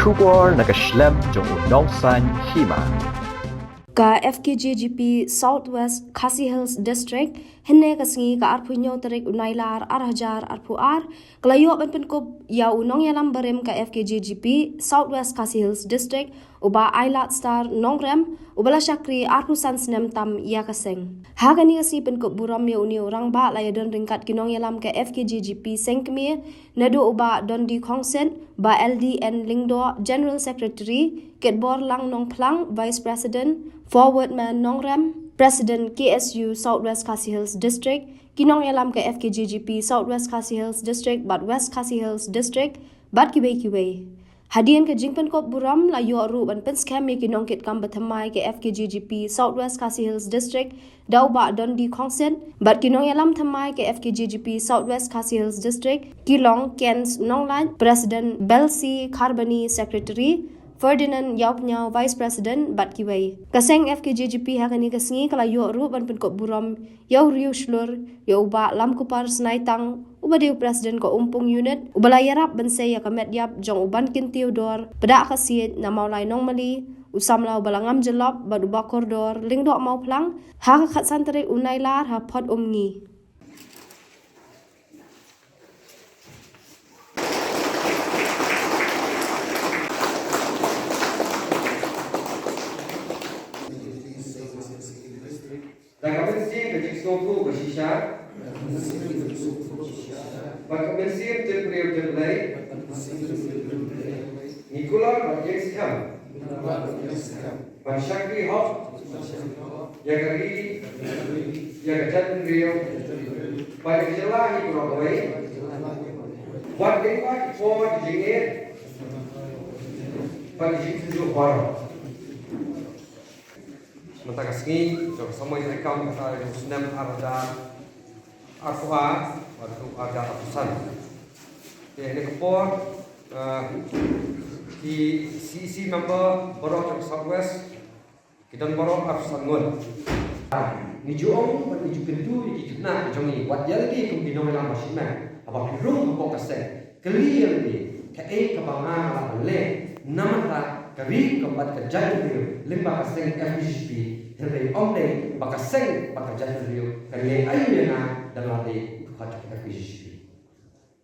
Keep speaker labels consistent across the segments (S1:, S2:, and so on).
S1: Shubor nakaslem jong unongsan hima.
S2: Ka FKJGP Southwest Khasi Hills District henne kasingi ka arpunyo terik unailar arhajar arpuar kelayo ban penkop ya unong yalam barem ka FKJGP Southwest Khasi Hills District uba ailat star nongrem ubala syakri arpusan senem tam ya kaseng hagani kasi penkop buram ya uni orang ba laya don ringkat kinong yalam ka FKJGP sengkmi nadu uba don di kongsen ba LDN Lingdo General Secretary Ketbor Lang Nong Plang Vice President Forward Man Nongrem, President KSU Southwest Khasi Hills District, kinong yalam ke FKJGP Southwest Khasi Hills District, but West Khasi Hills District, but kiwe. Hadian ke jingpen kop buram la yo ru ban pen scam ye kinong kit kam bathamai ke FKJGP Southwest Khasi Hills District, dau ba don di kongsen, but kinong yalam thamai ke FKJGP Southwest Khasi Hills District, kilong Kens Nonglan, President Belsi Kharbani Secretary, Ferdinand Yaupnya Vice President Bat Kiwai. Kaseng FKJGP hakani kasingi kala yo ru ban pen kop buram yo riu shlur yo uba lam kupar snaitang uba diu President ko umpung unit ubala yarap ban se ya kamet yap jong uban kin Theodore pada kasit na maulai nong mali usamla ubala ngam jelop bad uba koridor lingdo mau plang ha khat santere unailar ha pot umngi.
S3: Bagaimana kecik sopo bersisar, bagaimana terperiuk terlai, Nikola Rajesh Kham, Banshakri Hop, Yagari, Yagajatan Rio, pada jelah Ibrahim, buat dekat for jingir, pada jitu baru. Sementara sini, semua yang rekam kata senam arda arfuah atau arda arfusan. Ini kepor di CEC member Borok Southwest kita Borok arfusan ngon. Ni juong, ni jukentu, ni jukna, jongi. Wat jadi kumbinong dalam masyarakat. Apa pirung kau kasih? Clear ni, kae kebangan le, namata. Kami keempat kerja beliau lima kaseng FGP hari omne bakaseng bakerja beliau kali ayu yana dalam di kerja FGP.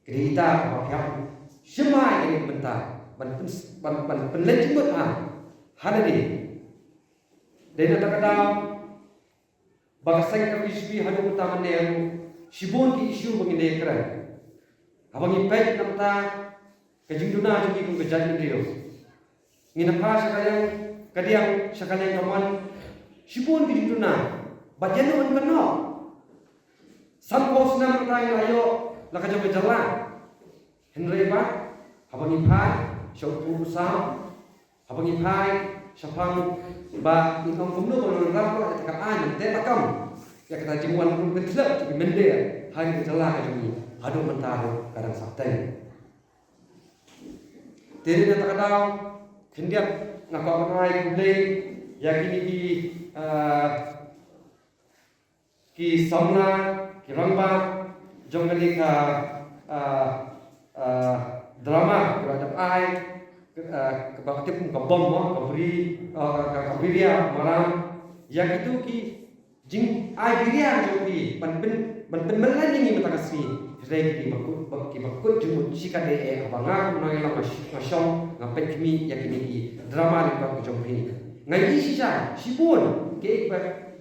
S3: Kita pakai semua ini bentar peneliti buat ada di dan ada bakaseng FGP ada utama yang sibun ki isu begini keren. Abang ipek namta kejinduna jadi kerja beliau. Nginapa sekalian kadiang sekalian kaman sibun ke juduna bagian tu kena sampos nam rai ayo laka jauh jalan Henry ba abang ipai syautu usah abang ipai syapang ba ikong kumno bolon rapo cakap nanti pakam ya kata jimuan pun betlak tapi mende hari ke jalan ke jumi adu mentaro kadang sabtai teri na takadau kendiap ngakau mengai kulai yakini ki somna ki ramba jongali ka drama beradab ai kebakti pun kabom kabiria maram yang itu ki jing ai biria joki ban melan ini matakasi regi bakut jumut sikade abanga menoi la masyong ngapet kimi yakini ki drama ni ka jompi ngai sisa sibun ke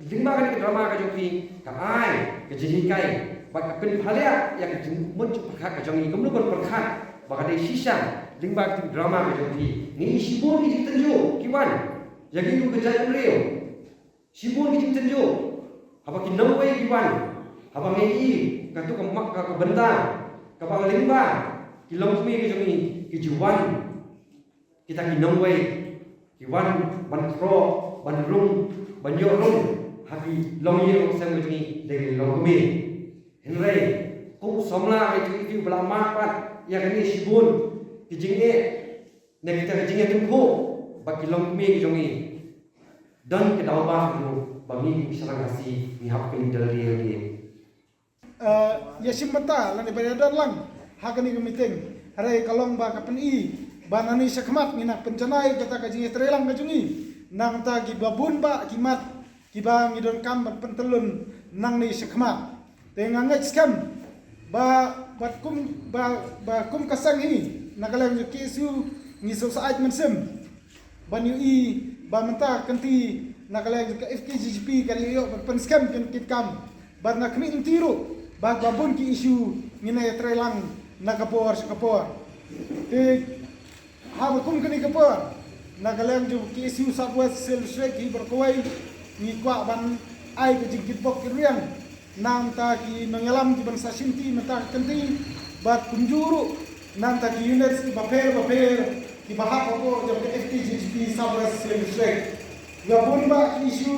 S3: lima kali drama ka jompi ka ai ke jihikai bak pen phalia yang jumut pakha ka jongi kumlu kon perkhat bakade sisa lima kali drama ka jompi ni sibun ki tenjo kiwan yagi ku kerja beliau sibun ki tenjo apa ki nombai kiwan apa ngai katu kemak ke benda ke limba kilong kami ke jami ke juwan kita kinong wei kiwan bantro bandrung banyorung hati long ye sang jami dari long kami henry ku somla ke tu belama pat ya kini sibun kijinge ne kita kijinge tungku bagi long kami ke jami dan ke dawa tu bagi serang kasih ni hapin dari
S4: ya simbata lang ibadah lang hakani ka meeting haray kalong ba kapan banani sakmat ngina pencanai kata kajing trelang kajungi nang ta ki babun ba kimat kiba ngidon kam pentelun nang ni sakmat tengang ngaj skam ba kum kasang hi nakalang kesu ngiso saat mensem banyu i ba menta kanti nakalang ka FKGGP kali yo pen skam kan kitkam bar nak mi intiru ba babun ki isu ngina trelang nakapor te habakum kini kapor nagalang ju KSU Southwest Sales Rek hi berkuai ni kwa ban ai ke jingkit bok kiriang nam ta ki mengalam ki bangsa sinti mata kenti bat kunjuru nam ta ki units ki baper ki bahap ko jab ke FKGGP Southwest Sales Rek gabun ba isu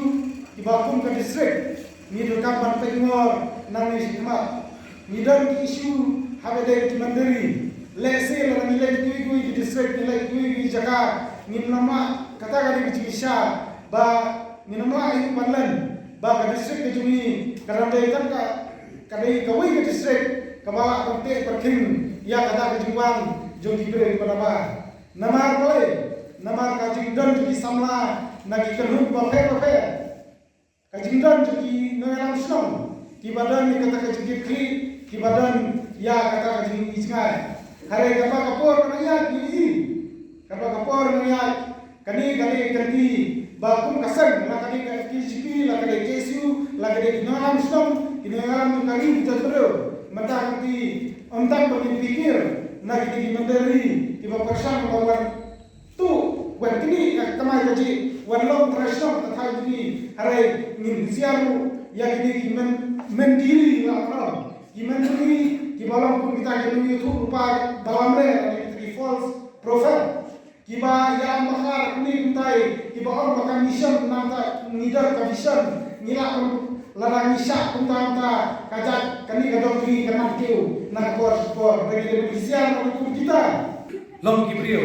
S4: ki bakum ke district ni rekam ban pengor nam ni hikmat ni dan ki isu habede ki mandiri lese la nilai kui di district nilai kui jaga ni nama kata kali bicisha ba ni nama ini panlan ba ka district ke jumi karena dia kan ka kadai kawai ke district kaba kontek perking ya kata ke jumwan jom diberi kepada ba nama boleh nama ka jingdan di samla nagi kerut ba pe ka jingdan di noyalam snong di badan ni kata ke jingit ki badan ya kata ke jing isngai hari kapa kapor nangyak ni kapa kapor nangyak kani kanti bakum kasang la kani ka FKGP la kani KSU la kani inalam stom inalam kani bitadro mata kanti ontak bagi pikir na kini mandiri tiba persang bawan tu wan kini kamai kaji wan long trashong tathai kini hari ngin siaru ya kini mendiri la kram kimandiri kibalang pun kita jadi YouTube rupa dalam le false profile kiba yang mahar ni kuntai kiba orang makan mission nanta ngidar ka mission ngila larang isyak pun nanta kajak kani kadong ki kana keu na por bagi Indonesia untuk kita
S5: long kibrio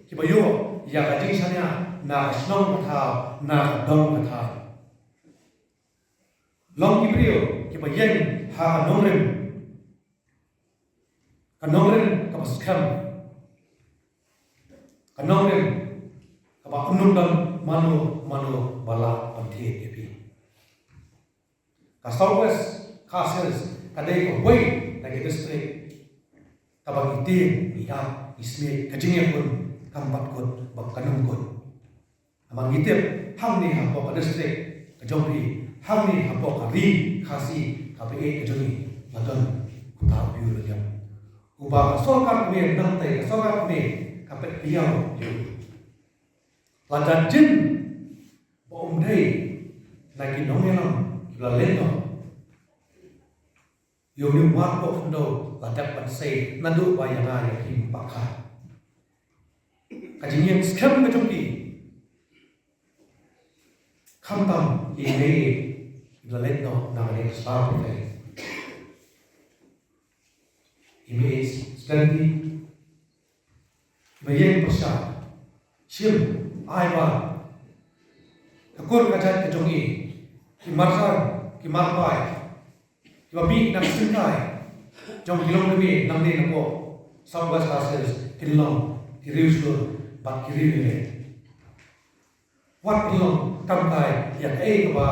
S5: kibayo ya kajing sanya na snong kata na dong kata long kibrio kibayen ha nongren kanongren kapaskam kanongren kapa unundam manu bala panthe epi ka Southwest Castles kadai ko wei lagi district kabang itin biha isme kajingnya pun kampat kot bak kanung kot amang itip hamni hapo ka district kajongri hamni hapo ka ri khasi kape kajoni ladon kutau biur jam ubah sokat me nantai sokat me kapet piau yu ladan jin bo umdai lagi nongelam la leno yu ni wat bo fundo ladak pan sei nandu bayana ya kim pakha kajing skam ka jompi khamtam ye la leno na le star pe image study bayang pasal sim aiba akur kajat kejongi kimarsan kimarpai kibabi nak sintai jom kilong demi nang de napo Southwest Castles kilong kiriusur bak kiriule wat kilong kamtai ya kaba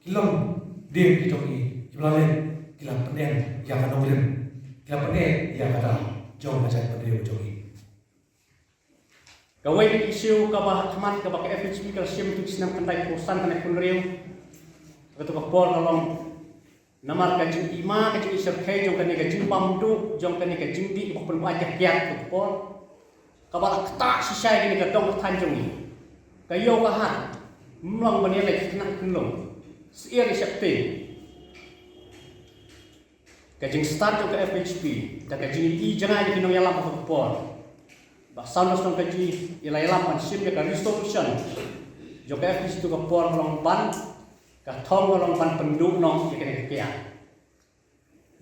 S5: kilong de kijongi kiblalen kilang penen ya kanonglen kila pene ya kata jom macam pada jogi
S6: kawai isu kabah khmat kabah ke FHP kal sim tu sinam kantai kosan kanai kunriu katu kapor kalong namar kajing ima kajing isar khai jom kanai kajing pamdu jom kanai kajing di bok pen ajak kiat kapor kabah kata sisai kini kadong tan jongi kayo kahat mlang bani lek kena kunlong siir isakti kajing start ke FHP dan kajing i jangan di kinong yalam ke por basal nos kajing ilalam pan sim ke resolution jo ke FHP tu ke por long ban ka thong long ban penduk nong ke kene kia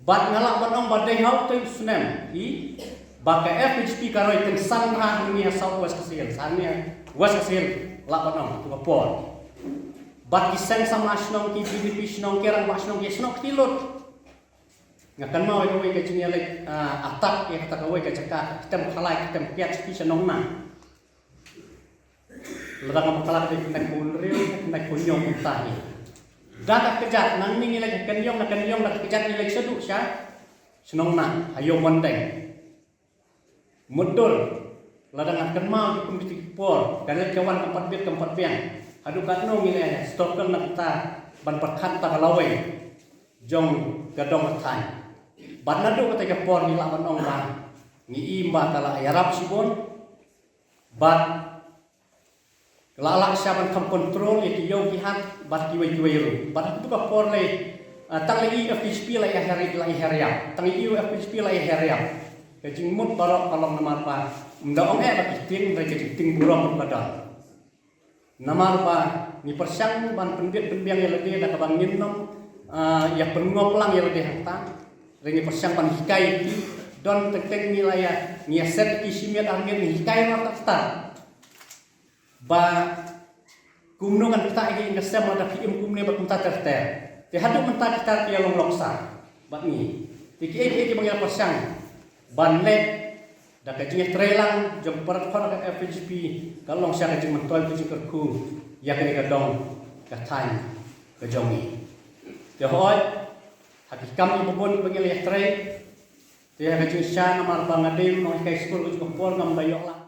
S6: bat ngalak banong badai hau tu sunem i ba ke FHP karoi teng sang ha dunia Southwest Kasil sania West Kasil la banong tu ke por bat kiseng sama asnong ki BDP snong kerang basnong ki snong tilut ngakan mau itu ke jini lek atak ya kata kawai ke cakap kita menghalai kita mengkiat sepi senong na ledang menghalai kita naik punril naik punyong mutahi dah kejat nang ni lagi kenyong dah kejat ni lagi seduk sya senong na ayo mondeng mudul ledang akan mau di komisi por dan kawan keempat biang adu katno milih stoker nak ta ban perkat ta kalawai jong gadong tan ban nadu ketika por ni lawan ong ban ni imba kala yarap sibon bat lalak siapan kam kontrol itu yo kihat bat kiwai ru bat itu ka por le tang lagi FHP la heriap tang i FHP la heriap kajing mut barok kalong namar pa ndong bat iting mereka iting burong padal namar pa ni persyang ban penbiang yang lebih dah kabang minum ya pengop lang yang lebih hantar ringi persyang pan hikai don tektek nilai ni set kisimiat angin hikai rata ta ba kumno kan kita ini ngesem ada kim kumne ba kunta terter te hadu menta kita ya long loksa ba ni tiki bang persyang ban lek da kajing trelang jom per khon ka FHP kalong sia kajing mentol kajing kerku ya kini kadong katain kajongi te hoi hakikam ni bubun bagi le tre te kajing sia namar bangadem no kai skul kajing por ngam bayok la